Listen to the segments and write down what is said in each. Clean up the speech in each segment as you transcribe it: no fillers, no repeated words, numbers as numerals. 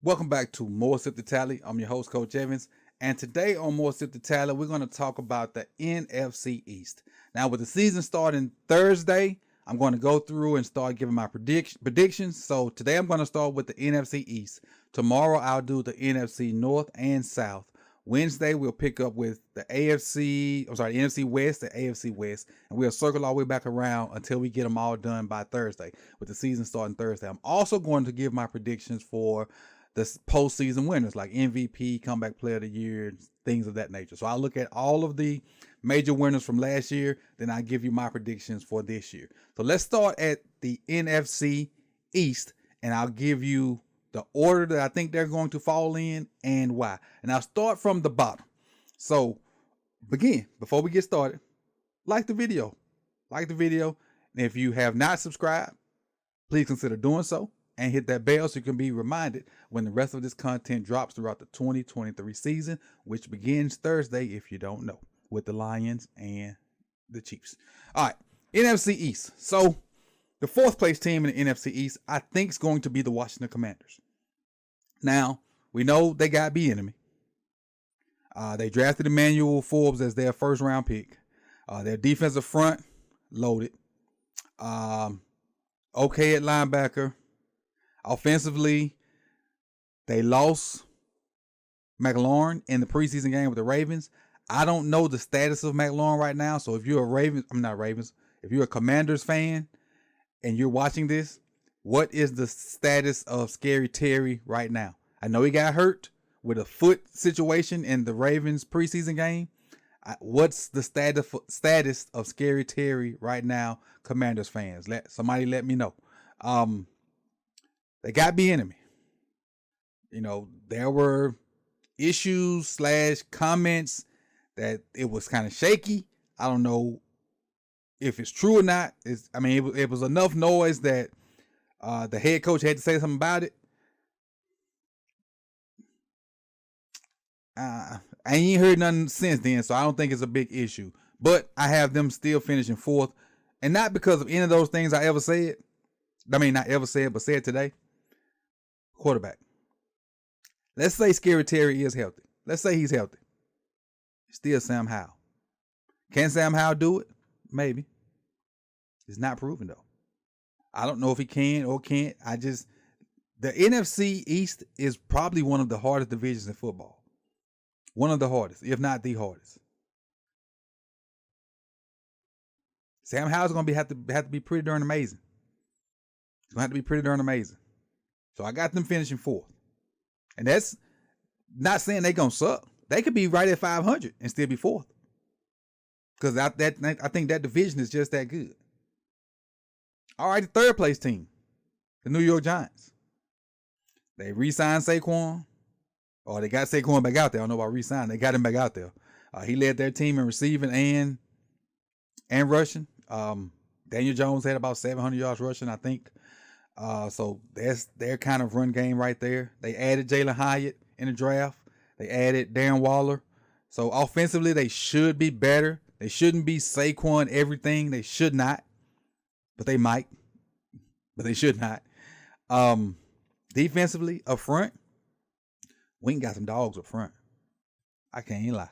Welcome back to More Sip the Tally. I'm your host, Coach Evans. And today on More Sip the Tally, we're going to talk about the NFC East. Now, with the season starting Thursday, I'm going to go through and start giving my predictions. So today I'm going to start with the NFC East. Tomorrow I'll do the NFC North and South. Wednesday we'll pick up with the NFC West, the AFC West, and we'll circle all the way back around until we get them all done by Thursday, with the season starting Thursday. I'm also going to give my predictions for the postseason winners like MVP, comeback player of the year, things of that nature. So I'll look at all of the major winners from last year, then I'll give you my predictions for this year. So let's start at the NFC East, and I'll give you the order that I think they're going to fall in and why. And I'll start from the bottom. So before we get started, like the video. And if you have not subscribed, please consider doing so and hit that bell so you can be reminded when the rest of this content drops throughout the 2023 season, which begins Thursday, if you don't know, with the Lions and the Chiefs. All right, NFC East. So the fourth place team in the NFC East, I think, is going to be the Washington Commanders. Now, we know they got enemy. They drafted Emmanuel Forbes as their first round pick. Their defensive front, loaded. Okay at linebacker. Offensively, they lost McLaurin in the preseason game with the Ravens. I don't know the status of McLaurin right now. So if you're if you're a Commanders fan and you're watching this, what is the status of Scary Terry right now? I know he got hurt with a foot situation in the Ravens preseason game. What's the status of Scary Terry right now, Commanders fans? Somebody let me know. They got enemy. You know, there were issues / comments that it was kind of shaky. I don't know if it's true or not. It was enough noise that the head coach had to say something about it. I ain't heard nothing since then, so I don't think it's a big issue. But I have them still finishing fourth, and not because of any of those things I ever said. Not ever said, but said today. Quarterback. Let's say Scary Terry is healthy. Let's say he's healthy. Still Sam Howell. Can Sam Howell do it? Maybe. It's not proven though. I don't know if he can or can't. The NFC East is probably one of the hardest divisions in football. One of the hardest, if not the hardest. Sam Howell's going to have to be pretty darn amazing. It's going to have to be pretty darn amazing. So I got them finishing fourth. And that's not saying they're going to suck. They could be right at 500 and still be fourth. Because I think that division is just that good. All right, the third place team, the New York Giants. They re-signed Saquon. Or they got Saquon back out there. I don't know about re-signing. They got him back out there. He led their team in receiving and rushing. Daniel Jones had about 700 yards rushing, I think. So that's their kind of run game right there. They added Jalen Hyatt in the draft. They added Darren Waller. So offensively, they should be better. They shouldn't be Saquon everything. They should not. But they might. But they should not. Defensively, up front, we ain't got some dogs up front. I can't even lie.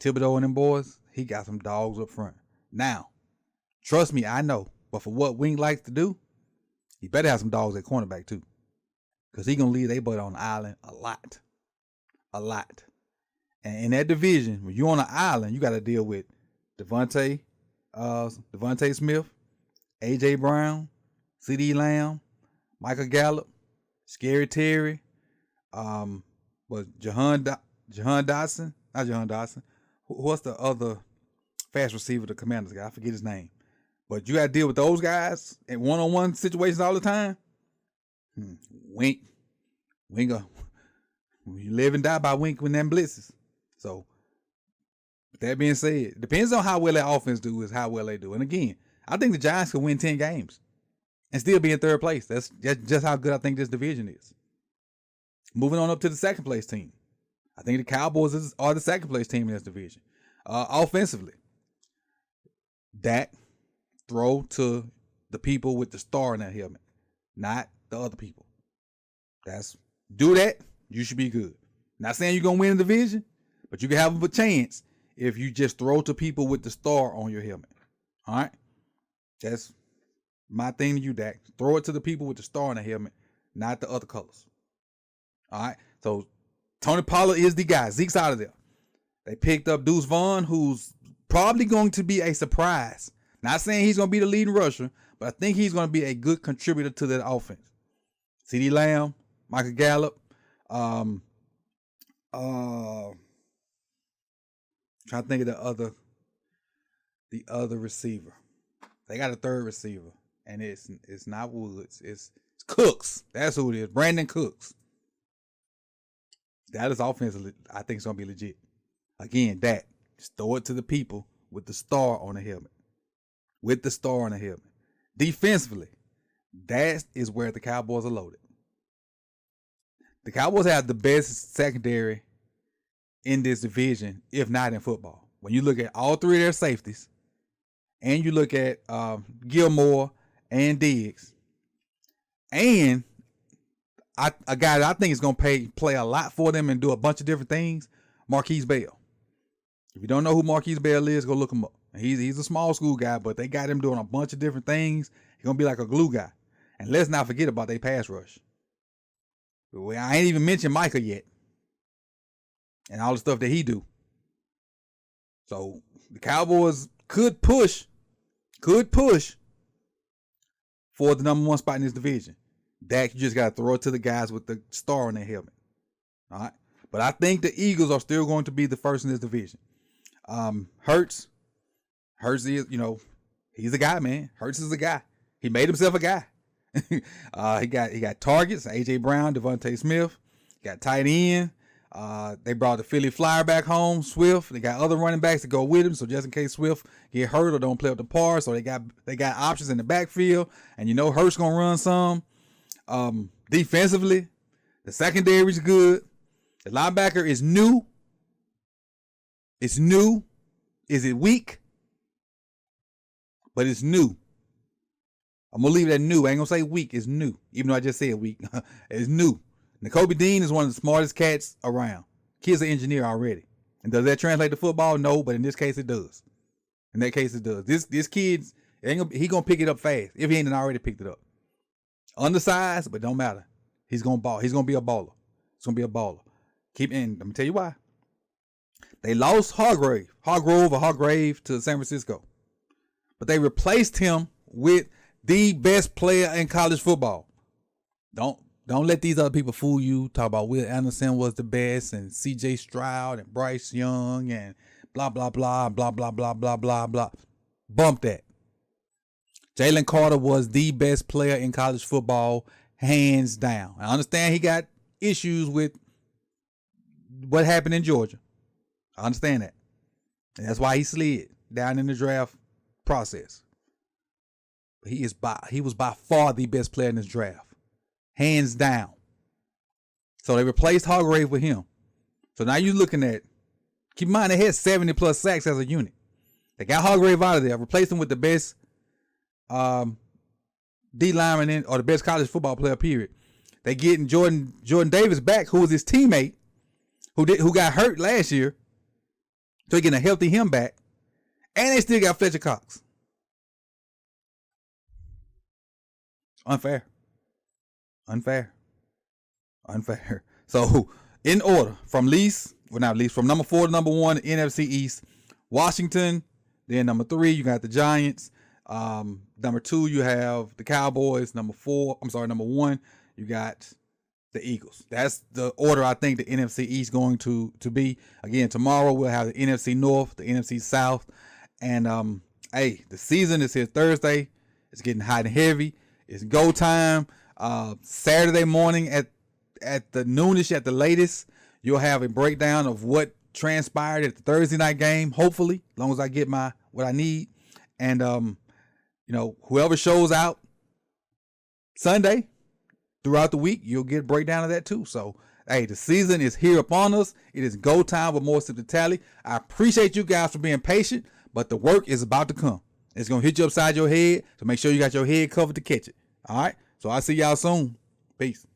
Thibodeau and them boys, he got some dogs up front. Now, trust me, I know. But for what Wink likes to do, he better have some dogs at cornerback too. Because he going to leave their butt on the island a lot. A lot. And in that division, when you're on an island, you got to deal with Devontae Smith, A.J. Brown, C.D. Lamb, Michael Gallup, Scary Terry, Jahan Dotson. Not Jahan Dotson. What's the other fast receiver the Commanders got? I forget his name. But you got to deal with those guys in one-on-one situations all the time. Wink. You live and die by Wink when them blitzes. So, with that being said, it depends on how well that offense do is how well they do. And again, I think the Giants could win 10 games and still be in third place. That's just how good I think this division is. Moving on up to the second place team. I think the Cowboys are the second place team in this division. Offensively, Dak, throw to the people with the star in that helmet, not the other people. That's Do that, you should be good. Not saying you're going to win the division, but you can have a chance if you just throw to people with the star on your helmet. All right? That's my thing to you, Dak. Throw it to the people with the star on the helmet, not the other colors. All right? So Tony Pollard is the guy. Zeke's out of there. They picked up Deuce Vaughn, who's probably going to be a surprise. Not saying he's going to be the leading rusher, but I think he's going to be a good contributor to that offense. CeeDee Lamb, Michael Gallup, trying to think of the other receiver. They got a third receiver, and it's not Woods. It's Cooks. That's who it is. Brandon Cooks. That is offense. I think it's gonna be legit. Again, that just throw it to the people with the star on the helmet. With the star on the helmet. Defensively, that is where the Cowboys are loaded. The Cowboys have the best secondary in this division, if not in football. When you look at all three of their safeties, and you look at Gilmore and Diggs, and a guy that I think is going to play a lot for them and do a bunch of different things, Marquise Bell. If you don't know who Marquise Bell is, go look him up. He's a small school guy, but they got him doing a bunch of different things. He's going to be like a glue guy. And let's not forget about their pass rush. I ain't even mentioned Micah yet. And all the stuff that he do. So the Cowboys could push for the number one spot in this division. Dak, you just got to throw it to the guys with the star on their helmet. All right. But I think the Eagles are still going to be the first in this division. Hurts is, he's a guy, man. Hurts is a guy. He made himself a guy. He got targets. A.J. Brown, Devontae Smith. Got tight end. They brought the Philly Flyer back home, Swift. They got other running backs to go with him, so just in case Swift get hurt or don't play up to par, so they got options in the backfield. And Hurts gonna run some. Defensively, the secondary is good. The linebacker is new. It's new. Is it weak? But it's new. I'm gonna leave that new. I ain't gonna say weak. It's new, even though I just said weak. It's new. Nakobe Dean is one of the smartest cats around. Kid's an engineer already. And does that translate to football? No, but in this case it does. In that case it does. This kid's he gonna pick it up fast if he ain't already picked it up. Undersized, but don't matter. He's gonna ball. He's gonna be a baller. He's gonna be a baller. Let me tell you why. They lost Hargrave to San Francisco, but they replaced him with the best player in college football. Don't let these other people fool you. Talk about Will Anderson was the best and C.J. Stroud and Bryce Young and blah, blah, blah, blah, blah, blah, blah, blah, blah. Bump that. Jalen Carter was the best player in college football, hands down. I understand he got issues with what happened in Georgia. I understand that. And that's why he slid down in the draft process. But he was by far the best player in this draft. Hands down. So they replaced Hargrave with him. So now you're looking at, keep in mind they had 70 plus sacks as a unit. They got Hargrave out of there, replaced him with the best D lineman or the best college football player, period. They getting Jordan Davis back, who was his teammate, who got hurt last year. So they're getting a healthy him back. And they still got Fletcher Cox. Unfair. So, in order, from number 4 to number 1, the NFC East, Washington. Then number 3, you got the Giants. Number 2, you have the Cowboys. Number 1, you got the Eagles. That's the order I think the NFC East going to be. Again, tomorrow we'll have the NFC North, the NFC South. And, the season is here Thursday. It's getting hot and heavy. It's go time. Saturday morning at the noonish at the latest, you'll have a breakdown of what transpired at the Thursday night game, hopefully, as long as I get what I need. And, whoever shows out Sunday throughout the week, you'll get a breakdown of that too. So, the season is here upon us. It is go time with more Sip the Tally. I appreciate you guys for being patient, but the work is about to come. It's going to hit you upside your head, so make sure you got your head covered to catch it. All right? So I'll see y'all soon. Peace.